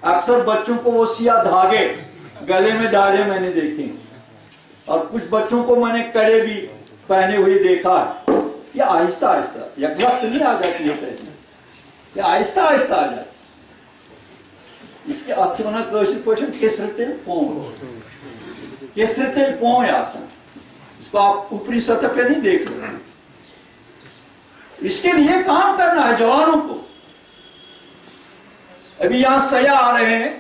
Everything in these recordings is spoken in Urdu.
اکثر بچوں کو وہ سیاہ دھاگے گلے میں ڈالے میں نے دیکھے، اور کچھ بچوں کو میں نے کڑے بھی پہنے ہوئے دیکھا ہے۔ یہ آہستہ آہستہ یک وقت نہیں آ جاتی ہے پہلے، یہ آہستہ آہستہ آ جاتی ہے۔ اس کے آپ سے وہاں کاشر پوچھن کیسرتے پون، کیسرتے پون آسان، اس کو آپ اوپری سطح پہ نہیں دیکھ سکتے۔ اس کے لیے کام کرنا ہے جوانوں کو۔ ابھی یہاں سیاح آ رہے ہیں،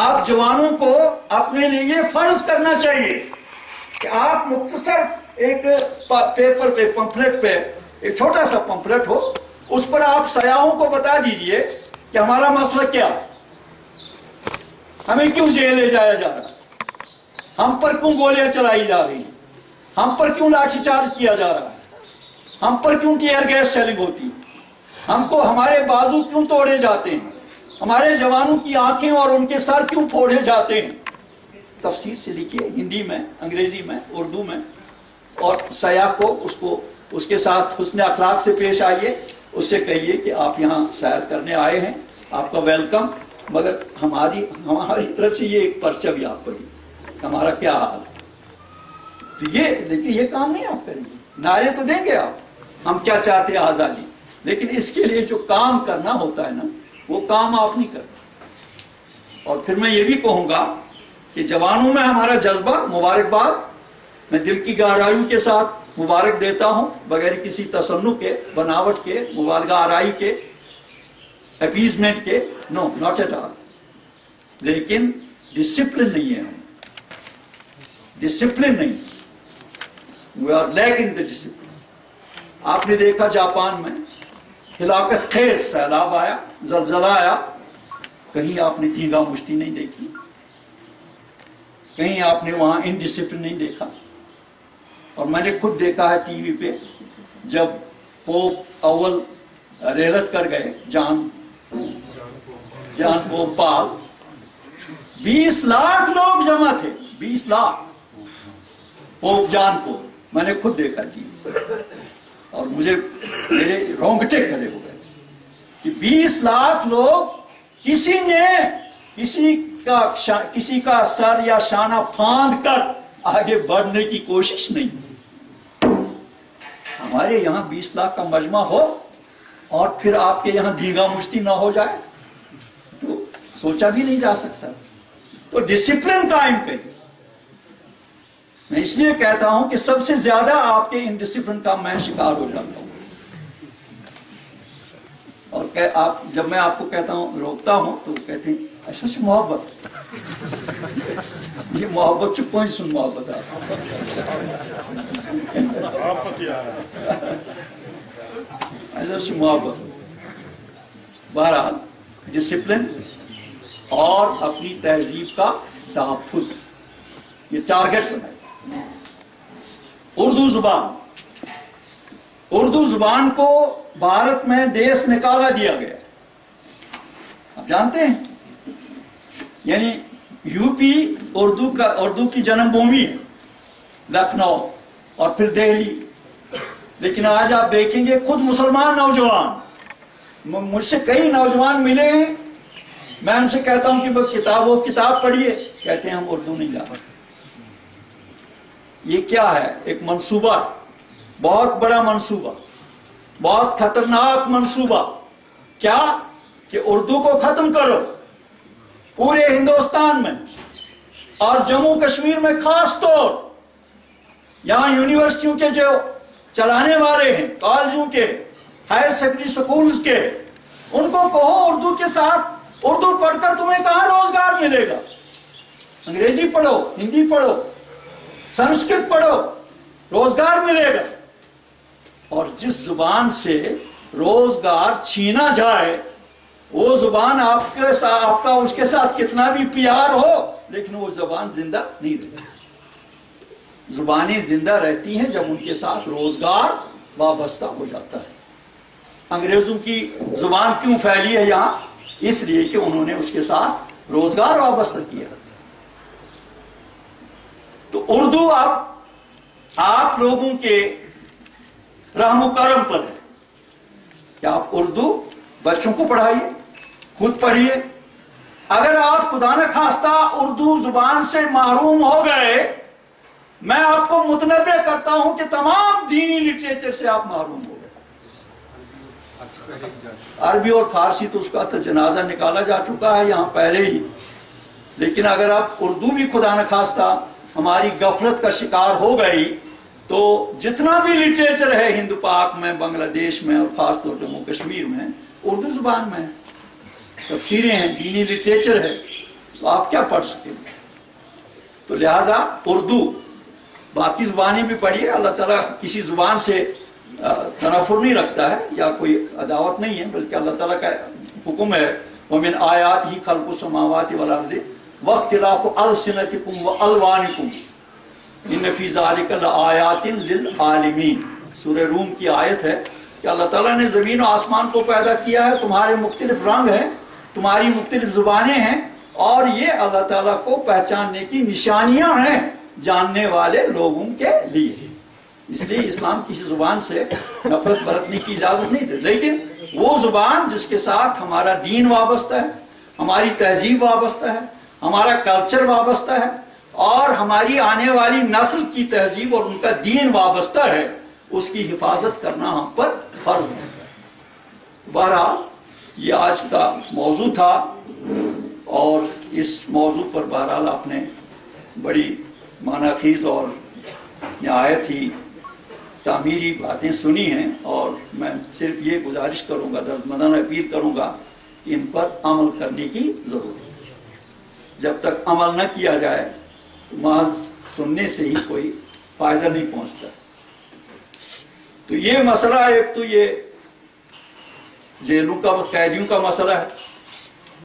آپ جوانوں کو اپنے لیے فرض کرنا چاہیے کہ آپ مختصر ایک پیپر پہ، پمفلٹ پہ، ایک چھوٹا سا پمفلٹ ہو، اس پر آپ سیاحوں کو بتا دیجئے کہ ہمارا مسئلہ کیا، ہمیں کیوں جیل لے جایا جا رہا ہے، ہم پر کیوں گولیاں چلائی جا رہی ہیں، ہم پر کیوں لاٹھی چارج کیا جا رہا ہے، ہم پر کیوں ٹیئر گیس شیلنگ ہوتی ہے، ہم کو ہمارے بازو کیوں توڑے جاتے ہیں، ہمارے جوانوں کی آنکھیں اور ان کے سر کیوں پھوڑے جاتے ہیں۔ تفسیر سے لکھیے، ہندی میں، انگریزی میں، اردو میں، اور سیاح کو اس کے ساتھ حسن اخلاق سے پیش آئیے، اس سے کہیے کہ آپ یہاں سیر کرنے آئے ہیں، آپ کا ویلکم، مگر ہماری طرف سے یہ ایک پرچہ بھی آپ پڑھیے، ہمارا کیا حال ہے۔ تو لیکن یہ کام نہیں آپ کریں گے، نعرے تو دیں گے آپ، ہم کیا چاہتے ہیں آزادی، لیکن اس کے لیے جو کام کرنا ہوتا ہے نا، وہ کام آپ نہیں کرتے۔ اور پھر میں یہ بھی کہوں گا کہ جوانوں میں ہمارا جذبہ، مبارکباد، میں دل کی گہرائیوں کے ساتھ مبارک دیتا ہوں، بغیر کسی تصنع کے، بناوٹ کے، مبالغہ آرائی کے، اپیزمنٹ کے، نو ناٹ ایٹ آل، لیکن ڈسپلن نہیں ہے، ڈسپلن نہیں، we are lacking the discipline. آپ نے دیکھا جاپان میں ہلاکت خیز سیلاب آیا، زلزلہ آیا، کہیں آپ نے ٹھیگا مشتی نہیں دیکھی، کہیں آپ نے وہاں انڈسپلن نہیں دیکھا۔ اور میں نے خود دیکھا ہے ٹی وی پہ، جب پوپ اول ریلت کر گئے، جان پوپ پال، 20 لاکھ لوگ جمع تھے، 20 لاکھ، پوپ جان پوپ، میں نے خود دیکھا ٹی وی، اور میرے رونگٹے کھڑے ہو گئے کہ 20 لاکھ لوگ، کسی کا سر یا شانہ پھاند کر آگے بڑھنے کی کوشش نہیں۔ ہمارے یہاں 20 لاکھ کا مجمع ہو اور پھر آپ کے یہاں دیگا مشتی نہ ہو جائے تو سوچا بھی نہیں جا سکتا۔ تو ڈسپلن قائم کریں۔ میں اس لیے کہتا ہوں کہ سب سے زیادہ آپ کے انڈسپلن کا میں شکار ہو جاتا ہوں، اور جب میں آپ کو کہتا ہوں، روکتا ہوں، تو کہتے ہیں ایسا سے محبت، یہ محبت چپوئی سن محبت ہے، ایسا سے محبت۔ بہرحال ڈسپلن اور اپنی تہذیب کا تحفظ، یہ ٹارگٹ بنائے۔ اردو زبان کو بھارت میں دیس نکالا دیا گیا، آپ جانتے ہیں، یعنی یو پی اردو کی جنم بھومی ہے، لکھنؤ اور پھر دہلی، لیکن آج آپ دیکھیں گے خود مسلمان نوجوان، مجھ سے کئی نوجوان ملے ہیں، میں ان سے کہتا ہوں کہ کتاب پڑھیے، کہتے ہیں ہم اردو نہیں جانتے۔ یہ کیا ہے؟ ایک منصوبہ، بہت بڑا منصوبہ، بہت خطرناک منصوبہ، کیا کہ اردو کو ختم کرو پورے ہندوستان میں، اور جموں کشمیر میں خاص طور، یہاں یونیورسٹیوں کے جو چلانے والے ہیں، کالجوں کے، ہائر سیکنڈری سکولز کے، ان کو کہو اردو کے ساتھ، اردو پڑھ کر تمہیں کہاں روزگار ملے گا؟ انگریزی پڑھو، ہندی پڑھو، سنسکرت پڑھو، روزگار ملے گا۔ اور جس زبان سے روزگار چھینا جائے، وہ زبان آپ کا اس کے ساتھ کتنا بھی پیار ہو، لیکن وہ زبان زندہ نہیں رہتی۔ زبانیں زندہ رہتی ہیں جب ان کے ساتھ روزگار وابستہ ہو جاتا ہے۔ انگریزوں کی زبان کیوں پھیلی ہے یہاں؟ اس لیے کہ انہوں نے اس کے ساتھ روزگار وابستہ کیا۔ تو اردو آپ لوگوں کے رحم و کرم پر ہے کہ آپ اردو بچوں کو پڑھائیے، خود پڑھیے، اگر آپ خدا نہ خواستہ اردو زبان سے محروم ہو گئے، میں آپ کو متنبع کرتا ہوں کہ تمام دینی لٹریچر سے آپ محروم ہو گئے۔ عربی اور فارسی تو اس کا تو جنازہ نکالا جا چکا ہے یہاں پہلے ہی، لیکن اگر آپ اردو بھی خدا نہ خواستہ ہماری غفلت کا شکار ہو گئی تو جتنا بھی لٹریچر ہے ہند پاک میں، بنگلہ دیش میں، اور خاص طور پہ جموں کشمیر میں، اردو زبان میں ہے، تفسیریں ہیں، دینی لٹریچر ہے، تو آپ کیا پڑھ سکیں گے؟ تو لہٰذا اردو، باقی زبانیں بھی پڑھیے، اللہ تعالیٰ کسی زبان سے تنفر نہیں رکھتا ہے یا کوئی عداوت نہیں ہے، بلکہ اللہ تعالیٰ کا حکم ہے وَمِنْ آیَاتِهِ خَلْقُ السَّمَاوَاتِ وَالْأَرْضِ وَاخْتِلَافُ أَلْسِنَتِكُمْ وَأَلْوَانِكُمْ إِنَّ فِي ذَلِكَ لَآيَاتٍ لِلْعَالِمِينَ۔ سورہ روم کی آیت ہے کہ اللہ تعالیٰ نے زمین و آسمان کو پیدا کیا ہے، تمہارے مختلف رنگ ہیں، تمہاری مختلف زبانیں ہیں، اور یہ اللہ تعالیٰ کو پہچاننے کی نشانیاں ہیں جاننے والے لوگوں کے لیے۔ اس لیے اسلام کسی زبان سے نفرت برتنے کی اجازت نہیں دے، لیکن وہ زبان جس کے ساتھ ہمارا دین وابستہ ہے، ہماری تہذیب وابستہ ہے، ہمارا کلچر وابستہ ہے، اور ہماری آنے والی نسل کی تہذیب اور ان کا دین وابستہ ہے، اس کی حفاظت کرنا ہم پر فرض ہے۔ بہرحال یہ آج کا موضوع تھا، اور اس موضوع پر بہرحال آپ نے بڑی معنی خیز اور نہایت ہی تعمیری باتیں سنی ہیں، اور میں صرف یہ گزارش کروں گا، دردمندانہ اپیل کروں گا کہ ان پر عمل کرنے کی ضرورت ہے۔ جب تک عمل نہ کیا جائے تو محض سننے سے ہی کوئی فائدہ نہیں پہنچتا۔ تو یہ مسئلہ، ایک تو یہ جیلوں کا، قیدیوں کا مسئلہ ہے،